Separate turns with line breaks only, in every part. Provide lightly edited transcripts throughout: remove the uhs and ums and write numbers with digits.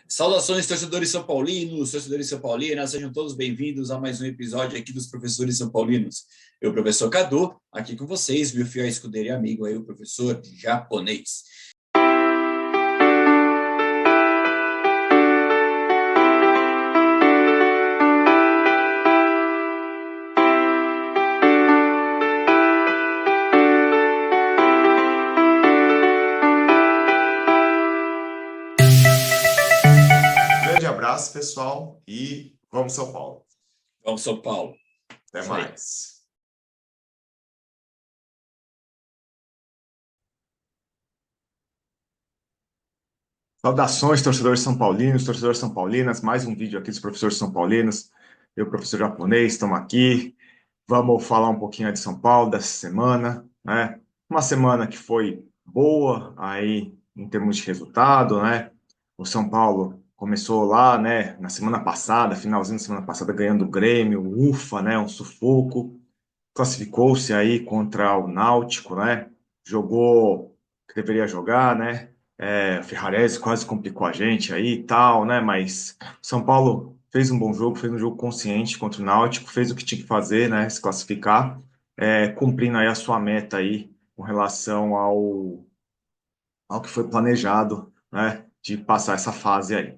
Saudações, torcedores são paulinos, torcedores são paulinas, sejam todos bem-vindos a mais um episódio aqui dos Professores São Paulinos. Eu, professor Cadu, aqui com vocês, meu fiel escudeiro e amigo aí, o professor japonês.
Grande abraço, pessoal, e vamos São Paulo.
Vamos São Paulo.
Até mais. Saudações, torcedores são paulinos, torcedores são paulinas, mais um vídeo aqui dos professores são paulinos. Eu, professor japonês, estamos aqui. Vamos falar um pouquinho de São Paulo dessa semana, né? Uma semana que foi boa aí em termos de resultado, né? O São Paulo começou lá, né, na semana passada, finalzinho da semana passada, ganhando o Grêmio, ufa, né, um sufoco. Classificou-se aí contra o Náutico, né? Jogou o que deveria jogar, né? O Ferrarese quase complicou a gente aí e tal, né? Mas São Paulo fez um bom jogo, fez um jogo consciente contra o Náutico, fez o que tinha que fazer, né? Se classificar, cumprindo aí a sua meta aí com relação ao que foi planejado, né? De passar essa fase aí.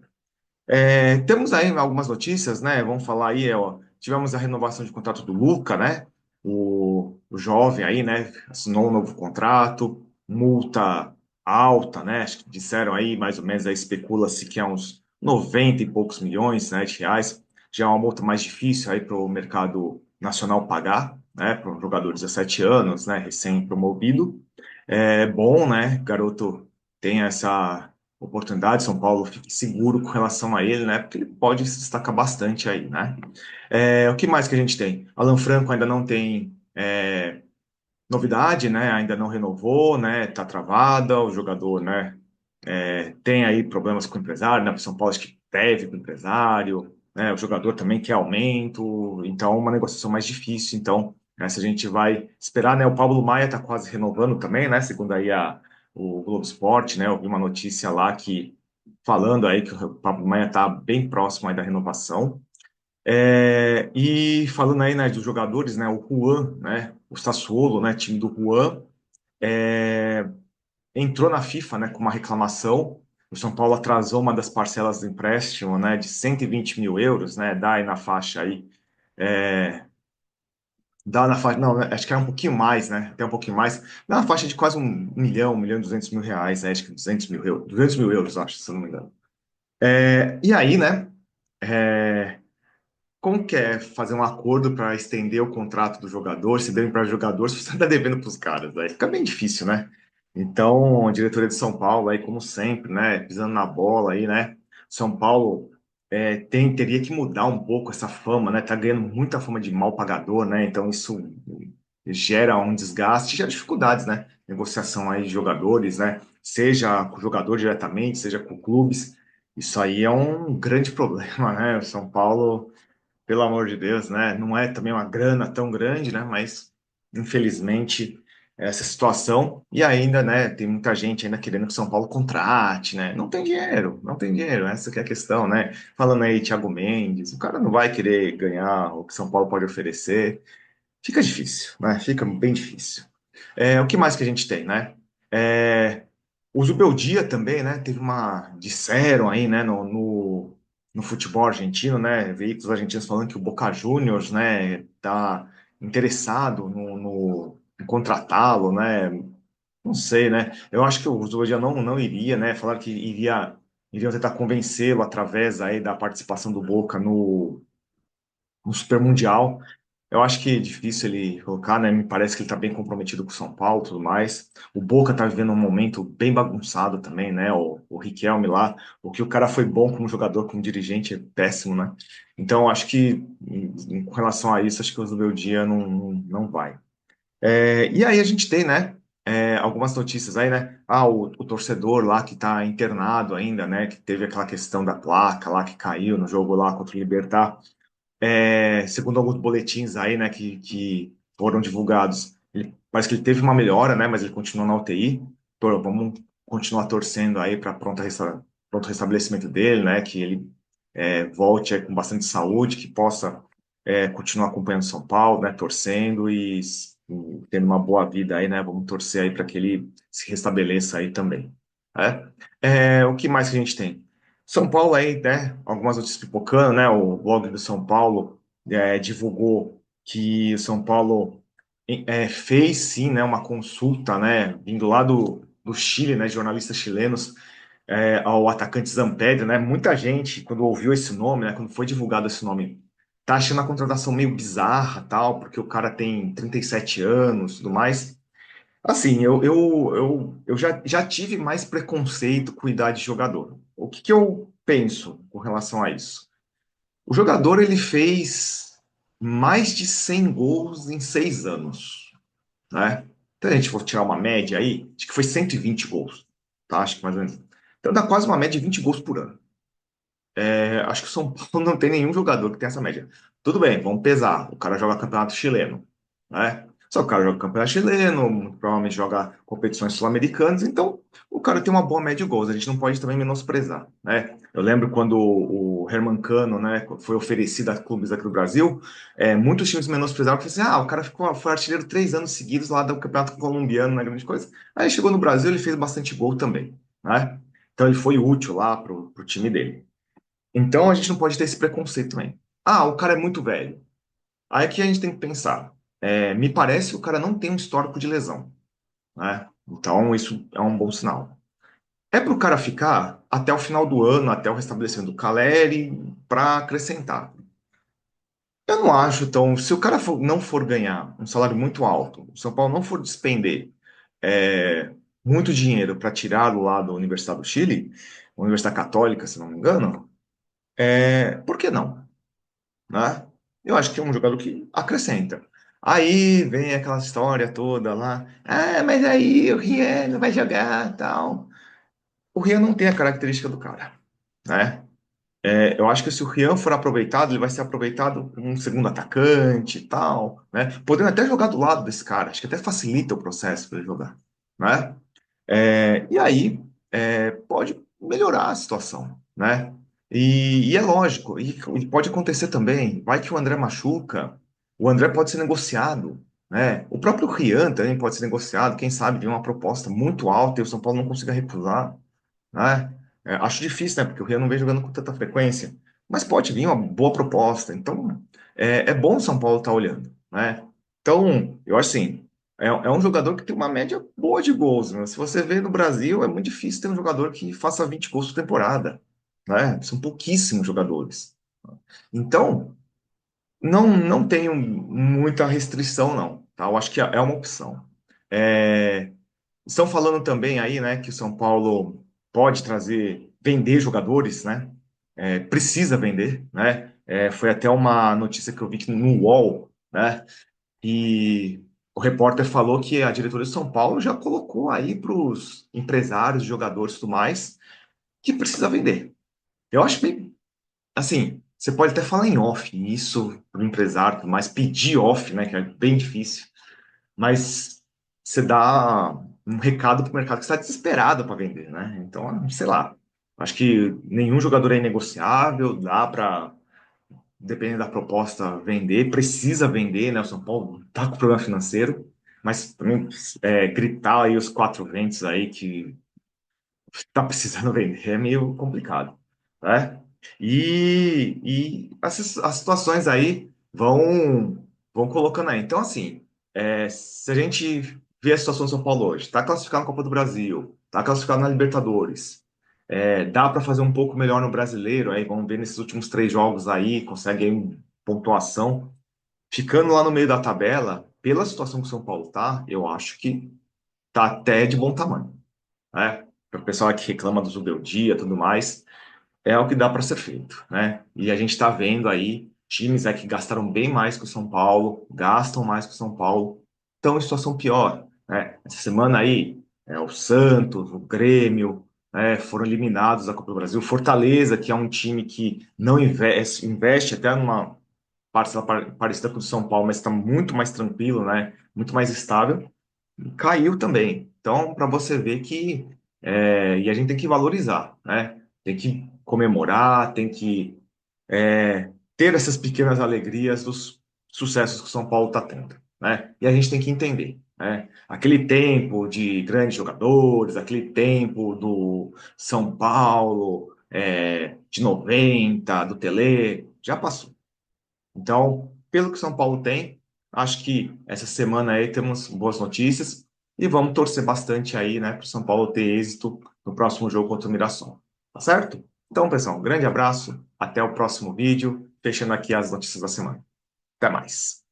Temos aí algumas notícias, né? Vamos falar aí, ó. Tivemos a renovação de contrato do Luca, né? O jovem aí, né? Assinou um novo contrato, multa alta, né? Acho que disseram aí, mais ou menos, aí especula-se que é uns 90 e poucos milhões, né, de reais. Já é uma multa mais difícil aí para o mercado nacional pagar, né? Para um jogador de 17 anos, né? Recém-promovido. É bom, né? Garoto tem essa oportunidade, São Paulo fique seguro com relação a ele, né? Porque ele pode se destacar bastante aí, né? O que mais que a gente tem? Alan Franco ainda não tem novidade, né? Ainda não renovou, né? Tá travada, o jogador, né? Tem aí problemas com o empresário, né? O São Paulo acho que deve com o empresário, né? O jogador também quer aumento, então uma negociação mais difícil. Então, essa a gente vai esperar, né? O Pablo Maia está quase renovando também, né? Segundo aí o Globo Esporte, né? Eu vi uma notícia lá que falando aí que o Pablo Maia está bem próximo aí da renovação. E falando aí, né, dos jogadores, né? O Juan, né? O Sassuolo, né? Time do Juan. É, entrou na FIFA, né, com uma reclamação. O São Paulo atrasou uma das parcelas do empréstimo, né, de 120 mil euros, né, dá aí na faixa aí, é, dá na faixa, não, né, acho que é um pouquinho mais, né, até um pouquinho mais, dá na faixa de quase 1 milhão e 200 mil reais, né, acho que 200 mil euros, acho, se eu não me engano. E aí, né, é, como que é fazer um acordo para estender o contrato do jogador, se deve para o jogador, se você está devendo para os caras, aí fica bem difícil, né? Então, a diretoria de São Paulo, aí, como sempre, né, pisando na bola aí, né? São Paulo teria que mudar um pouco essa fama, né? Tá ganhando muita fama de mal pagador, né? Então, isso gera um desgaste, gera dificuldades, né? Negociação aí de jogadores, né? Seja com o jogador diretamente, seja com clubes. Isso aí é um grande problema, né? O São Paulo, pelo amor de Deus, né? Não é também uma grana tão grande, né? Mas, infelizmente, essa situação. E ainda, né? Tem muita gente ainda querendo que o São Paulo contrate, né? Não tem dinheiro, não tem dinheiro. Essa que é a questão, né? Falando aí, Thiago Mendes, o cara não vai querer ganhar o que São Paulo pode oferecer. Fica difícil, né? Fica bem difícil. O que mais que a gente tem, né? O Zubeldia também, né? Disseram aí, né? No futebol argentino, né? Veículos argentinos falando que o Boca Juniors, né? Tá interessado em contratá-lo, né? Não sei, né? Eu acho que o Zubeldia não iria, né? Falaram que iriam tentar convencê-lo através aí da participação do Boca no Super Mundial. Eu acho que é difícil ele colocar, né? Me parece que ele está bem comprometido com o São Paulo e tudo mais. O Boca está vivendo um momento bem bagunçado também, né? O Riquelme lá, o que o cara foi bom como jogador, como dirigente, é péssimo, né? Então, eu acho que, com relação a isso, acho que o Zubeldia não vai. E aí a gente tem, né? Algumas notícias aí, né? O torcedor lá que está internado ainda, né? Que teve aquela questão da placa lá que caiu no jogo lá contra o Libertad. Segundo alguns boletins aí, né, que foram divulgados, parece que ele teve uma melhora, né, mas ele continua na UTI. Vamos continuar torcendo aí para pronta pronto restabelecimento dele, né? Que ele volte aí com bastante saúde, que possa continuar acompanhando São Paulo, né? Torcendo e tendo uma boa vida aí, né? Vamos torcer aí para que ele se restabeleça aí também. Né? O que mais que a gente tem? São Paulo aí, né? Algumas notícias pipocando, né? O blog do São Paulo divulgou que o São Paulo fez sim, né? Uma consulta, né? Vindo lá do Chile, né? Jornalistas chilenos ao atacante Zampedri, né? Muita gente, quando ouviu esse nome, né? Quando foi divulgado esse nome, tá achando a contratação meio bizarra, tal, porque o cara tem 37 anos, e tudo mais. Assim, eu já tive mais preconceito com idade de jogador. O que que eu penso com relação a isso? O jogador, ele fez mais de 100 gols em 6 anos, né? Então, a gente for tirar uma média aí, acho que foi 120 gols, tá? Acho que mais ou menos. Então, dá quase uma média de 20 gols por ano. Acho que o São Paulo não tem nenhum jogador que tenha essa média. Tudo bem, vamos pesar. O cara joga campeonato chileno, né? Só que o cara joga campeonato chileno, muito provavelmente joga competições sul-americanas, então o cara tem uma boa média de gols. A gente não pode também menosprezar, né? Eu lembro quando o Herman Cano, né, foi oferecido a clubes aqui do Brasil, muitos times menosprezaram, porque assim, o cara foi artilheiro 3 anos seguidos lá do campeonato colombiano, na grande coisa. Aí chegou no Brasil, ele fez bastante gol também, né? Então ele foi útil lá pro time dele. Então a gente não pode ter esse preconceito também. O cara é muito velho. Aí que a gente tem que pensar. Me parece que o cara não tem um histórico de lesão, né? Então isso é um bom sinal. É para o cara ficar até o final do ano, até o restabelecimento do Caleri, para acrescentar. Eu não acho, então, se o cara não for ganhar um salário muito alto, o São Paulo não for despender muito dinheiro para tirá-lo lá da Universidade do Chile, Universidade Católica, se não me engano, por que não? Né? Eu acho que é um jogador que acrescenta. Aí vem aquela história toda lá. Mas aí o Rian não vai jogar, tal. O Rian não tem a característica do cara, né? Eu acho que se o Rian for aproveitado, ele vai ser aproveitado como um segundo atacante e tal, né? Podendo até jogar do lado desse cara. Acho que até facilita o processo para ele jogar, né? E aí pode melhorar a situação, né? E é lógico, e pode acontecer também. Vai que o André machuca, o André pode ser negociado, né? O próprio Rian também pode ser negociado. Quem sabe vem uma proposta muito alta e o São Paulo não consiga recusar, né? Acho difícil, né? Porque o Rian não vem jogando com tanta frequência, mas pode vir uma boa proposta. Então é bom o São Paulo estar olhando, né? Então eu acho assim. É um jogador que tem uma média boa de gols, né? Se você vê no Brasil, é muito difícil ter um jogador que faça 20 gols por temporada, né? São pouquíssimos jogadores. Então, não tenho muita restrição, não, tá? Eu acho que é uma opção. É, Estão falando também aí, né, que o São Paulo pode vender jogadores, né? Precisa vender, né? Foi até uma notícia que eu vi que no UOL, né? E o repórter falou que a diretoria de São Paulo já colocou aí para os empresários, jogadores e tudo mais, que precisa vender. Eu acho bem, assim, você pode até falar em off, isso para o empresário, tudo mais pedir off, né, que é bem difícil, mas você dá um recado para o mercado que está desesperado para vender, né? Então, sei lá, acho que nenhum jogador é negociável, dá para dependendo da proposta, vender, precisa vender, né? O São Paulo tá com problema financeiro, mas também gritar aí os quatro ventos aí que tá precisando vender é meio complicado, né? As situações aí vão colocando aí. Então, assim, se a gente vê a situação do São Paulo hoje, tá classificado na Copa do Brasil, tá classificado na Libertadores, dá para fazer um pouco melhor no Brasileiro, aí vamos ver nesses últimos 3 jogos aí, consegue aí pontuação. Ficando lá no meio da tabela, pela situação que o São Paulo tá, eu acho que tá até de bom tamanho, né? Para o pessoal que reclama do Zubeldia e tudo mais, é o que dá para ser feito, né? E a gente está vendo aí times que gastaram bem mais que o São Paulo, gastam mais que o São Paulo, estão em situação pior, né? Essa semana aí, o Santos, o Grêmio, foram eliminados da Copa do Brasil. Fortaleza, que é um time que não investe até numa parcela parecida com o São Paulo, mas está muito mais tranquilo, né? Muito mais estável, caiu também. Então, para você ver que e a gente tem que valorizar, né? Tem que comemorar, tem que ter essas pequenas alegrias dos sucessos que o São Paulo está tendo, né? E a gente tem que entender, né? Aquele tempo de grandes jogadores, aquele tempo do São Paulo, de 90, do Tele, já passou. Então, pelo que o São Paulo tem, acho que essa semana aí temos boas notícias e vamos torcer bastante aí, né, para o São Paulo ter êxito no próximo jogo contra o Mirassol. Tá certo? Então, pessoal, um grande abraço, até o próximo vídeo, fechando aqui as notícias da semana. Até mais.